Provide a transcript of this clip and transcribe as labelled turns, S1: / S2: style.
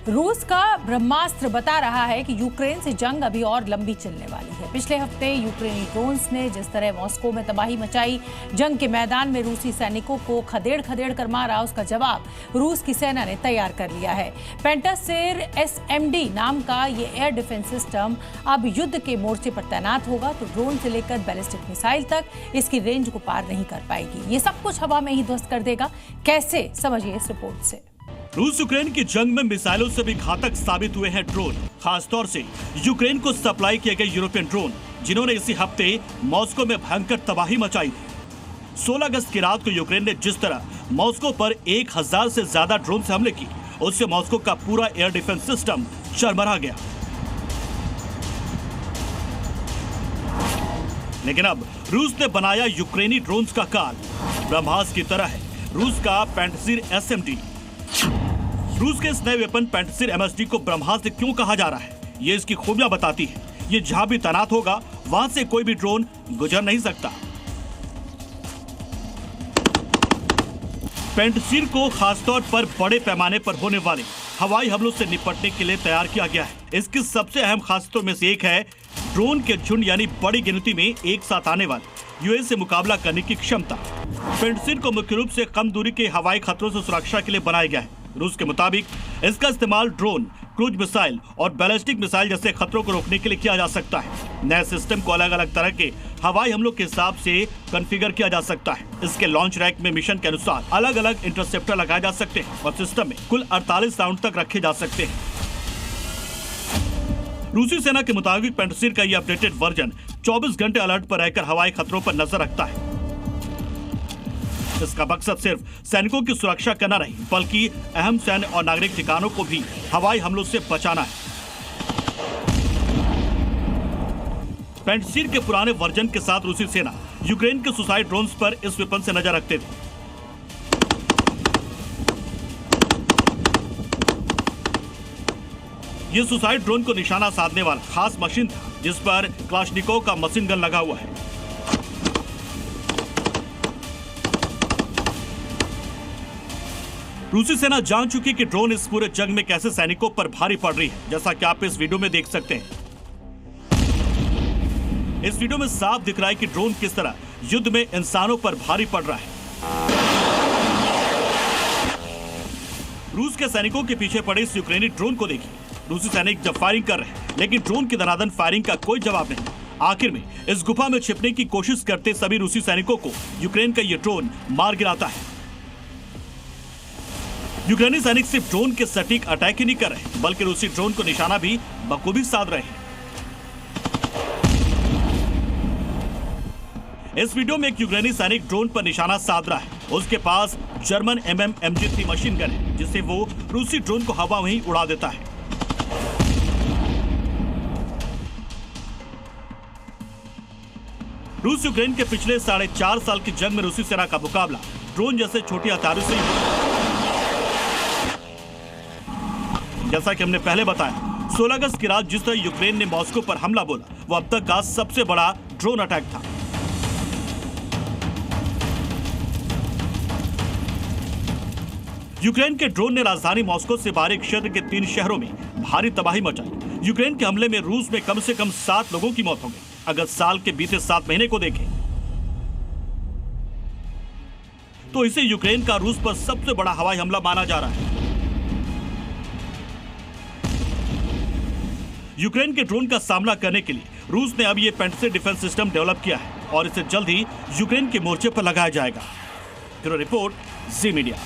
S1: रूस का ब्रह्मास्त्र बता रहा है कि यूक्रेन से जंग अभी और लंबी चलने वाली है। पिछले हफ्ते यूक्रेनी ड्रोन्स ने जिस तरह मॉस्को में तबाही मचाई, जंग के मैदान में रूसी सैनिकों को खदेड़ खदेड़ कर मारा, उसका जवाब रूस की सेना ने तैयार कर लिया है। पेंटासिर SMD नाम का ये एयर डिफेंस सिस्टम अब युद्ध के मोर्चे पर तैनात होगा, तो ड्रोन से लेकर बैलिस्टिक मिसाइल तक इसकी रेंज को पार नहीं कर पाएगी। ये सब कुछ हवा में ही ध्वस्त कर देगा। कैसे, समझिए इस रिपोर्ट से।
S2: रूस यूक्रेन की जंग में मिसाइलों से भी घातक साबित हुए हैं ड्रोन, खासतौर से यूक्रेन को सप्लाई किए गए यूरोपियन ड्रोन, जिन्होंने इसी हफ्ते मॉस्को में भयंकर तबाही मचाई थी। 16 अगस्त की रात को यूक्रेन ने जिस तरह मॉस्को पर 1000 से ज्यादा ड्रोन से हमले किए, उससे मॉस्को का पूरा एयर डिफेंस सिस्टम चरमरा गया। लेकिन अब रूस ने बनाया यूक्रेनी ड्रोन्स का काल ब्रह्मास्त्र की तरह है। रूस का पेंटासिर SMD। रूस के इस नए वेपन पेंटासिर MSD को ब्रह्मास्त्र क्यों कहा जा रहा है, ये इसकी खूबियां बताती है। ये जहां भी तैनात होगा, वहां से कोई भी ड्रोन गुजर नहीं सकता। पेंटासिर को खासतौर पर बड़े पैमाने पर होने वाले हवाई हमलों से निपटने के लिए तैयार किया गया है। इसकी सबसे अहम खासियतों में से एक है ड्रोन के झुंड, यानी बड़ी गिनती में एक साथ आने वाले यूएस से मुकाबला करने की क्षमता। पेंटासिर को मुख्य रूप से कम दूरी के हवाई खतरों से सुरक्षा के लिए बनाया गया है। रूस के मुताबिक इसका इस्तेमाल ड्रोन, क्रूज मिसाइल और बैलिस्टिक मिसाइल जैसे खतरों को रोकने के लिए किया जा सकता है। नए सिस्टम को अलग अलग तरह के हवाई हमलों के हिसाब से कॉन्फ़िगर किया जा सकता है। इसके लॉन्च रैक में मिशन के अनुसार अलग अलग इंटरसेप्टर लगाए जा सकते हैं और सिस्टम में कुल 48 राउंड तक रखे जा सकते हैं। रूसी सेना के मुताबिक पेंटासिर का यह अपडेटेड वर्जन 24 घंटे अलर्ट पर रहकर हवाई खतरों पर नजर रखता है। इसका मकसद सिर्फ सैनिकों की सुरक्षा करना नहीं, बल्कि अहम सैन्य और नागरिक ठिकानों को भी हवाई हमलों से बचाना है। पेंटासिर के पुराने वर्जन के साथ रूसी सेना यूक्रेन के सुसाइड ड्रोन्स पर इस वेपन से नजर रखते थे। ये सुसाइड ड्रोन को निशाना साधने वाला खास मशीन था, जिस पर क्लाशनिकोव का मशीन गन लगा हुआ है। रूसी सेना जान चुकी कि ड्रोन इस पूरे जंग में कैसे सैनिकों पर भारी पड़ रही है, जैसा कि आप इस वीडियो में देख सकते हैं। इस वीडियो में साफ दिख रहा है कि ड्रोन किस तरह युद्ध में इंसानों पर भारी पड़ रहा है। रूस के सैनिकों के पीछे पड़े इस यूक्रेनी ड्रोन को देखिए। रूसी सैनिक जब फायरिंग कर रहे हैं, लेकिन ड्रोन की दनादन फायरिंग का कोई जवाब नहीं। आखिर में इस गुफा में छिपने की कोशिश करते सभी रूसी सैनिकों को यूक्रेन का ये ड्रोन मार गिराता है। यूक्रेनी सैनिक सिर्फ ड्रोन के सटीक अटैक ही नहीं कर रहे, बल्कि रूसी ड्रोन को निशाना भी बखूबी साध रहे हैं। इस वीडियो में एक यूक्रेनी सैनिक ड्रोन पर निशाना साध रहा है। उसके पास जर्मन MG3 मशीन गन है, जिससे वो रूसी ड्रोन को हवा में ही उड़ा देता है। रूस यूक्रेन के पिछले 4.5 साल की जंग में रूसी सेना का मुकाबला ड्रोन जैसे छोटे हथियारों से ही। जैसा कि हमने पहले बताया, 16 अगस्त की रात जिस तरह यूक्रेन ने मॉस्को पर हमला बोला, वो अब तक का सबसे बड़ा ड्रोन अटैक था। यूक्रेन के ड्रोन ने राजधानी मॉस्को से बाहरी क्षेत्र के 3 शहरों में भारी तबाही मचाई। यूक्रेन के हमले में रूस में कम से कम 7 लोगों की मौत हो गई। अगर साल के बीते 7 महीने को देखें तो इसे यूक्रेन का रूस पर सबसे बड़ा हवाई हमला माना जा रहा है। यूक्रेन के ड्रोन का सामना करने के लिए रूस ने अब ये पेंटासिर डिफेंस सिस्टम डेवलप किया है और इसे जल्द ही यूक्रेन के मोर्चे पर लगाया जाएगा। ब्यूरो रिपोर्ट, जी मीडिया।